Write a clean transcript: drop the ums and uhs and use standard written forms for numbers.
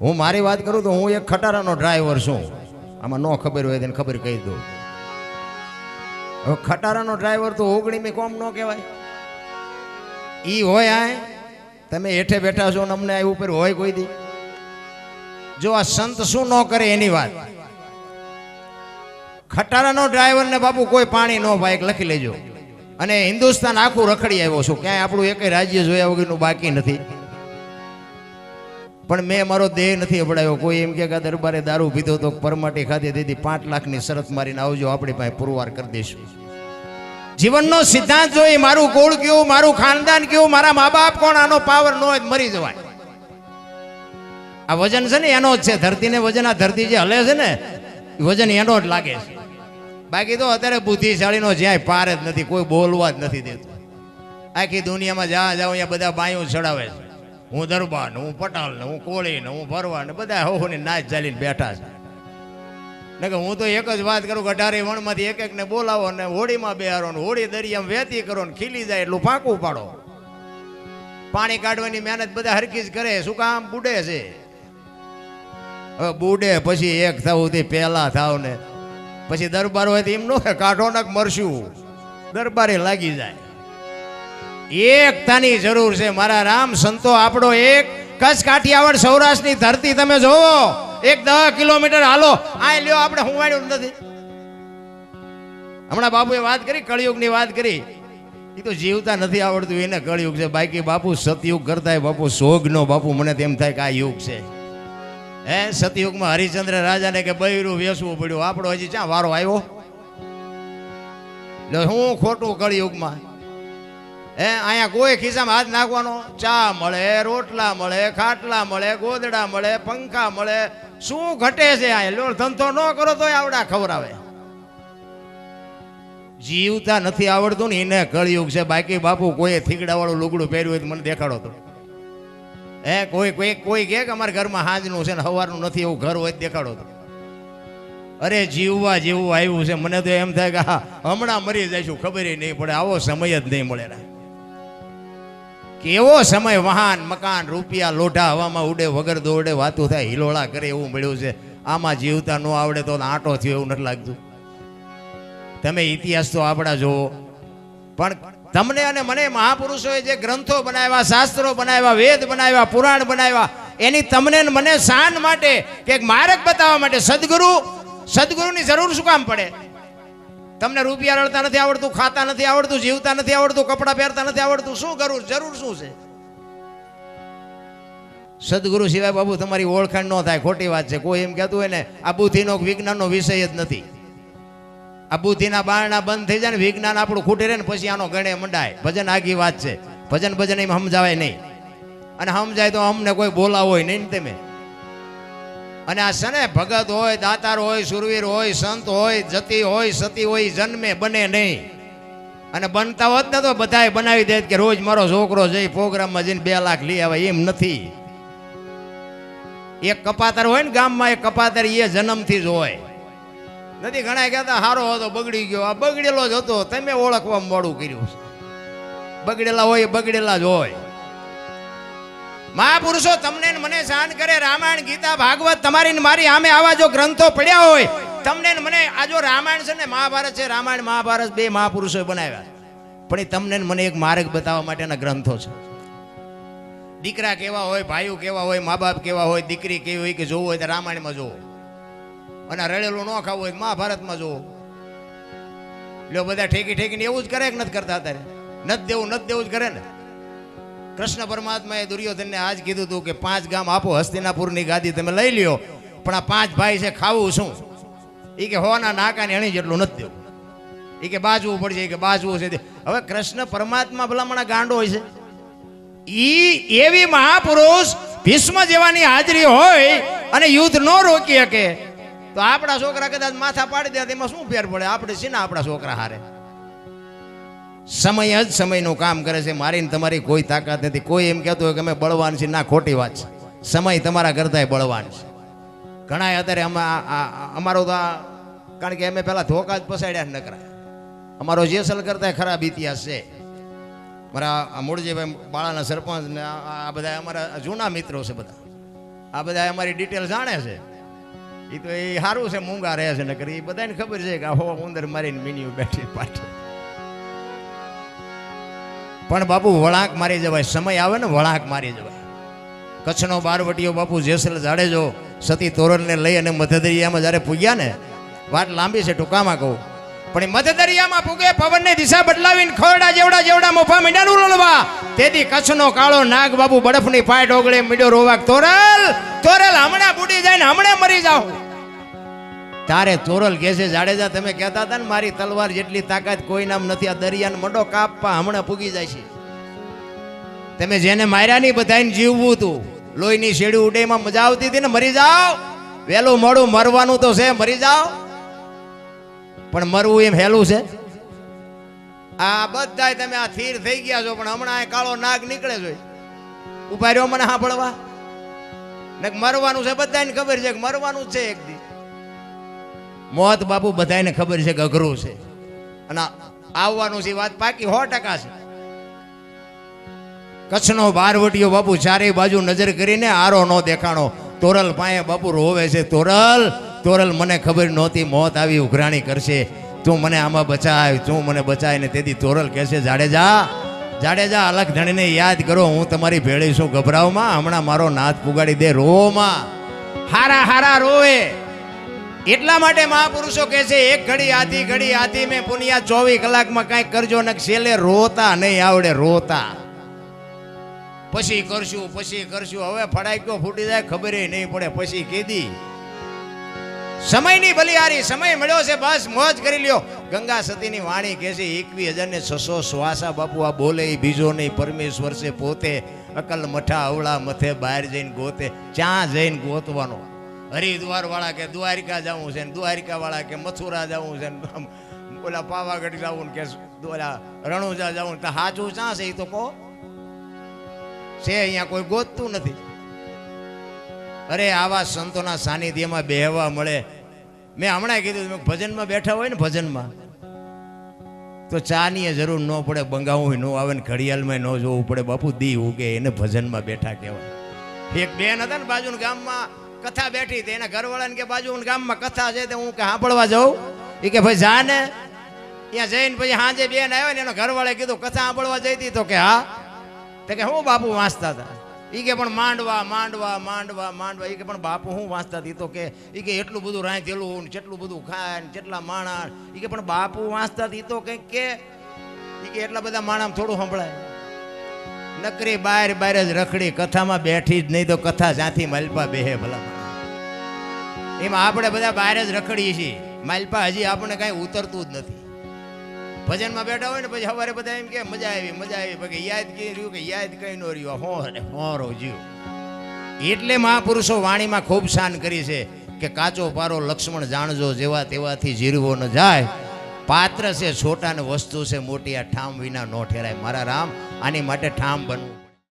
હું મારી વાત કરું તો હું એક ખટારાનો ડ્રાઈવર છું. આમાં ન ખબર હોય તેને ખબર કહી દઉં. હવે ખટારાનો ડ્રાઈવર તો ઓગણીમી કોમ ન કહેવાય. ઈ હોય આ તમે હેઠે બેઠા છો ને અમને આ ઉપર હોય કોઈ દી. જો આ સંત શું ન કરે એની વાત. ખટારાનો ડ્રાઈવર ને બાપુ કોઈ પાણી ન પાય લખી લેજો. અને હિન્દુસ્તાન આખું રખડી આવ્યો છું, ક્યાંય આપણું એક રાજ્ય જોયા વગરનું બાકી નથી. પણ મેં મારો દેહ નથી અપડાયો. કોઈ એમ કે દરબારે દારૂ પીધો તો પરમાટી ખાધી દીધી 5 લાખની શરત મારીને આવજો, આપણી પાસે પુરવાર કરી દઈશું. જીવનનો સિદ્ધાંત જોઈ મારું કુળ કેવું, મારું ખાનદાન કેવું, મારા મા બાપ કોણ, આનો પાવર ન હોય મરી જવાય. આ વજન છે ને એનો જ છે. ધરતીને વજન, આ ધરતી જે હલે છે ને વજન એનો જ લાગે છે. બાકી તો અત્યારે બુદ્ધિશાળીનો જ્યાંય પાર જ નથી, કોઈ બોલવા જ નથી દેતું. આખી દુનિયામાં જ્યાં જાઓ અહીંયા બધા બાયું ચડાવે છે. હું દરબાર ને, હું પટાલ ને, હું કોળી ને, હું ભરવા ને, બધા હોની નાચ ચાલીને બેઠા છે. ને કે હું તો એક જ વાત કરું કે 18 વણમાંથી એક ને બોલાવો ને હોળીમાં બેહારો ને હોળી દરિયામાં વહેતી કરો ને ખીલી જાય એટલું ફાંકું પાડો. પાણી કાઢવાની મહેનત બધા હરકી જ કરે. શું કામ? બુડે છે. હવે બુડે પછી એક થવું તે પહેલા થાવ ને પછી દરબાર હોય તો એમ નો કાઢો ને મરશું. દરબારે લાગી જાય. એકતાની જરૂર છે મારા રામ સંતો. આપણો એક કચ્છ કાઠિયાવાડ સૌરાષ્ટ્રની ધરતી તમે જોવો, 10 કિલોમીટર હાલો આ લ્યો આપણે હુંવાડ્યું નથી. હમણાં બાપુએ વાત કરી, કળિયુગની વાત કરી. એ તો જીવતા નથી આવડતું એને કળિયુગ છે. બાકી બાપુ સતયુગ કરતા બાપુ સોગનો બાપુ મને તેમ થાય કે આ યુગ છે. હે સતયુગમાં હરિચંદ્ર રાજાને કે બૈરું વેસવું પડ્યું. આપણો હજી ક્યાં વારો આવ્યો? હું ખોટું કળિયુગમાં. અહીંયા કોઈ ખિસ્સામાં હાથ નાખવાનો, ચા મળે, રોટલા મળે, ખાટલા મળે, ગોદડા મળે, પંખા મળે. શું ઘટે છે? અહીંયા ધંધો ન કરો તો આવડા ખવરાવે. જીવતા નથી આવડતું ને એને કળિયુગ છે. બાકી બાપુ કોઈ થીગડા વાળું લુગડું પહેર્યું હોય તો મને દેખાડો તો. કોઈ કે અમારા ઘરમાં હાજનું છે ને સવારનું નથી, એવું ઘર હોય દેખાડો તો. અરે જીવવા જેવું આવ્યું છે. મને તો એમ થાય કે હા હમણાં મરી જઈશું, ખબર નહીં પડે. આવો સમય જ નહીં મળે. કેવો સમય! વાહન, મકાન, રૂપિયા, લોઢા હવામાં ઉડે, વગર દોડે વાતું થાય, હિલોળા કરે એવું મળ્યું છે. આમાં જીવતા ન આવડે તો આંટો થયો એવું નથી લાગતું. તમે ઇતિહાસ તો આપણા જોવો. પણ તમને અને મને મહાપુરુષોએ જે ગ્રંથો બનાવ્યા, શાસ્ત્રો બનાવ્યા, વેદ બનાવ્યા, પુરાણ બનાવ્યા, એની તમને મને શાન માટે કે માર્ગ બતાવવા માટે સદગુરુની જરૂર શું કામ પડે? તમને રૂપિયા રળતા નથી આવડતું, ખાતા નથી આવડતું, જીવતા નથી આવડતું, કપડાં પહેરતા નથી આવડતું, શું જરૂર શું છે? સદગુરુ સિવાય બાબુ તમારી ઓળખાણ ન થાય. ખોટી વાત છે. કોઈ એમ કહેતું હોય ને આ બુદ્ધિનો વિજ્ઞાનનો વિષય જ નથી. આ બુદ્ધિના બારણા બંધ થઈ જાય ને વિજ્ઞાન આપણું ખૂટી રહે ને પછી આનો ગણે મંડાય. ભજન આગી વાત છે. ભજન એમ સમજાવાય નહીં. અને સમજાય તો અમને કોઈ બોલાવો હોય નહીં તમે. અને આ છે ને ભગત હોય, દાતાર હોય, સુરવીર હોય, સંત હોય, જતી હોય, સતી હોય, જન્મે બને નહીં. અને બનતા હોત ને તો બધાએ બનાવી દે કે રોજ મારો છોકરો જઈ પ્રોગ્રામમાં જઈને 2 લાખ લઈ આવે. એમ નથી. એક કપાતર હોય ને ગામમાં, એક કપાતર એ જન્મથી જ હોય નથી. ઘણા કહેતા હારો હતો બગડી ગયો. આ બગડેલો જ હતો, તમે ઓળખવા મોડું કર્યું. બગડેલા હોય બગડેલા જ હોય. મહાપુરુષો તમને મને શાન કરે. રામાયણ, ગીતા, ભાગવત તમારી ને મારી આમે આવા જો ગ્રંથો પડ્યા હોય, તમને મને આ જો રામાયણ છે ને મહાભારત છે, રામાયણ મહાભારત 2 મહાપુરુષોએ બનાવ્યા. પણ એ તમને મને એક માર્ગ બતાવવા માટેના ગ્રંથો છે. દીકરા કેવા હોય, ભાઈઓ કેવા હોય, મા બાપ કેવા હોય, દીકરી કેવી હોય કે જોવું હોય તો રામાયણમાં જોવો. અને રળેલું ન ખાવું હોય મહાભારતમાં જોવો. લ્યો બધા ઠેકીને એવું જ કરે કે નથી કરતા? અત્યારે નથી દેવું જ કરે ને. કૃષ્ણ પરમાત્માએ દુર્યોધનને આજ કીધું હતું કે 5 ગામ આપો, હસ્તિનાપુરની ગાદી તમે લઈ લ્યો, પણ આ 5 ભાઈ છે ખાવું શું? એ કે હોના નાકાને એણી જેટલું નથી દેવું. એ કે બાજવું પડશે, એ કે બાજવું છે. હવે કૃષ્ણ પરમાત્મા ભલામણા ગાંડો હોય છે. એવી મહાપુરુષ ભીષ્મ જેવાની હાજરી હોય અને યુદ્ધ ન રોકી શકે તો આપણા છોકરા કદાચ માથા પાડી દે એમાં શું ફેર પડે? આપણે સીના આપણા છોકરા હારે. સમય જ સમયનું કામ કરે છે. મારીને તમારી કોઈ તાકાત નથી. કોઈ એમ કહેતું હોય કે અમે બળવાન છીએ, ના, ખોટી વાત છે. સમય તમારા કરતાંય બળવાન છે. ઘણા અત્યારે અમારો તો કારણ કે અમે પેલા ધોકા જ પસાડ્યા ન કરાય. અમારો જેસલ કરતા ખરાબ ઇતિહાસ છે. મારા મૂળજીભાઈ બાળાના સરપંચ ને આ બધા અમારા જૂના મિત્રો છે બધા. આ બધા અમારી ડિટેલ જાણે છે. એ તો એ સારું છે, મૂંગા રહે છે, નકર એ બધાને ખબર છે કે હો ઉંદર મારીને મીની બેઠી પાઠ. પણ બાપુ વળાંક મારી જવાય, સમય આવે ને વળાંક મારી જવાય. કચ્છનો બારવટીયો બાપુ જેસલ જાડેજો સતી તોરલને લઈ અને મધદરિયામાં જ્યારે પૂગ્યા ને, વાત લાંબી છે ટૂંકામાં કહું, પણ એ મધદરિયામાં પૂગે પવનની દિશા બદલાવીને ખોરડા જેવડા જેવડા મોફા મીંડાનું રળવા, તેથી કચ્છનો કાળો નાગ બાપુ બરફની પાય ડોગળે મીડ્યો રોવાક, તોરલ તોરલ હમણાં બુડી જાય ને હમણાં મરી જાઓ. તારે તોરલ કહે છે, જાડેજા તમે કહેતા હતા ને મારી તલવાર જેટલી તાકાત કોઈ નામ નથી, આ દરિયાને મંડો કાપવા હમણાં પૂગી જાય છે. તમે જેને માર્યા નહીં બધાને જીવવું હતું, લોહીની શેડી ઉડે એમાં મજા આવતી હતી ને, મરી જાઓ. વહેલું મોડું મરવાનું તો છે, મરી જાઓ. પણ મરવું એમ હેલું છે? આ બધા તમે આ થીર થઈ ગયા છો, પણ હમણાં કાળો નાગ નીકળે છે, ઉભા રહ્યો મને સાંભળવા. ને મરવાનું છે, બધાને ખબર છે કે મરવાનું જ છે એક દી. મોત બાપુ બધાને ખબર છે કે અઘરું છે, અને આવવાનું છે વાત પાકી 100% છે. કચ્છનો બારવટીયો બાપુ ચારેય બાજુ નજર કરીને આરો નો દેખાણો, તોરલ પાયે બાપુ રોવે છે, તોરલ તોરલ મને ખબર નહોતી મોત આવી ઉઘરાણી કરશે, તું મને આમાં બચાય, તું મને બચાય. ને તેથી તોરલ કહેશે, જાડેજા જાડેજા અલગ ધણીને યાદ કરો, હું તમારી ભેળી છું, ગભરાવમાં, હમણાં મારો નાથ પુગાડી દે, રોમાં હારા હારા રોવે. એટલા માટે મહાપુરુષો કહે છે, એક ઘડી આધી મેં પુનિયા 24 કલાકમાં કાંઈક કરજો ને છેલ્લે રોતા નહીં આવડે, રોતા પછી કરશું. હવે ફડાક્યો ફૂટી જાય ખબર નહીં પડે, પછી કીધી સમયની બલિહારી, સમય મળ્યો છે બસ મોજ કરી લ્યો. ગંગા સતીની વાણી કહે છે 21,600 શ્વાસા બાપુ આ બોલે બીજો નહીં, પરમેશ્વર છે પોતે, અકલ મઠા અવળા મથે બહાર જઈને ગોતે. ક્યાં જઈને ગોતવાનો? હરિદ્વાર વાળા કે દ્વારિકા જવું છે, દ્વારિકા વાળા કે મથુરા જવું છે, ઓલા પાવાગઢ જવું કે ઓલા રણુજા જવું, તો સાચું ક્યાં છે એ તો કહો છે? અહીંયા કોઈ ગોતતું નથી. અરે આવા સંતોના સાનિધ્યમાં બેહવા મળે. મેં હમણાં કીધું, ભજનમાં બેઠા હોય ને, ભજનમાં તો ચાની જરૂર ન પડે, બંગાવું ન આવે ને ઘડિયાળમાં ન જોવું પડે બાપુ, દી ઉગે એને ભજનમાં બેઠા કહેવાય. એક બેન હતા ને બાજુના ગામમાં કથા બેઠી હતી, એના ઘરવાળાને કે બાજુના ગામમાં કથા છે, હું કે સાંભળવા જાઉં. એ કે ભાઈ જા ને. ત્યાં જઈને પછી સાંજે બેન આવ્યો ને, એનો ઘરવાળાએ કીધું કથા સાંભળવા જઈ હતી, તો કે હા. તો કે હું બાપુ વાંચતા હતા. એ કે પણ માંડવા. એ કે પણ બાપુ હું વાંચતા હતી, તો કે એ કે એટલું બધું રાંધેલું ને કેટલું બધું ખાય ને કેટલા માણસ. એ કે પણ બાપુ વાંચતા હતી તો કંઈક કે એ કે એટલા બધા માણસ થોડું સંભળાય. નકરી બહાર જ રખડી, કથામાં બેઠી જ નહીં તો કથા જ્યાંથી માલપા બેહે ભલા. એમાં આપણે બધા બહાર જ રખડીએ છીએ, માલપા હજી આપણને કાંઈ ઉતરતું જ નથી. ભજનમાં બેઠા હોય ને પછી સવારે બધા એમ કે મજા આવી, પછી યાદ કઈ રહ્યું કે યાદ કઈ ન રહ્યું, હોરો જીવ. એટલે મહાપુરુષો વાણીમાં ખૂબ શાન કરી છે કે કાચો પારો લક્ષ્મણ જાણજો, જેવા તેવાથી જીરવો ન જાય. પાત્ર છે છોટા ને વસ્તુ છે મોટી, આ ઠામ વિના નો ઠેરાય. મારા રામ, આની માટે ઠામ બનવું.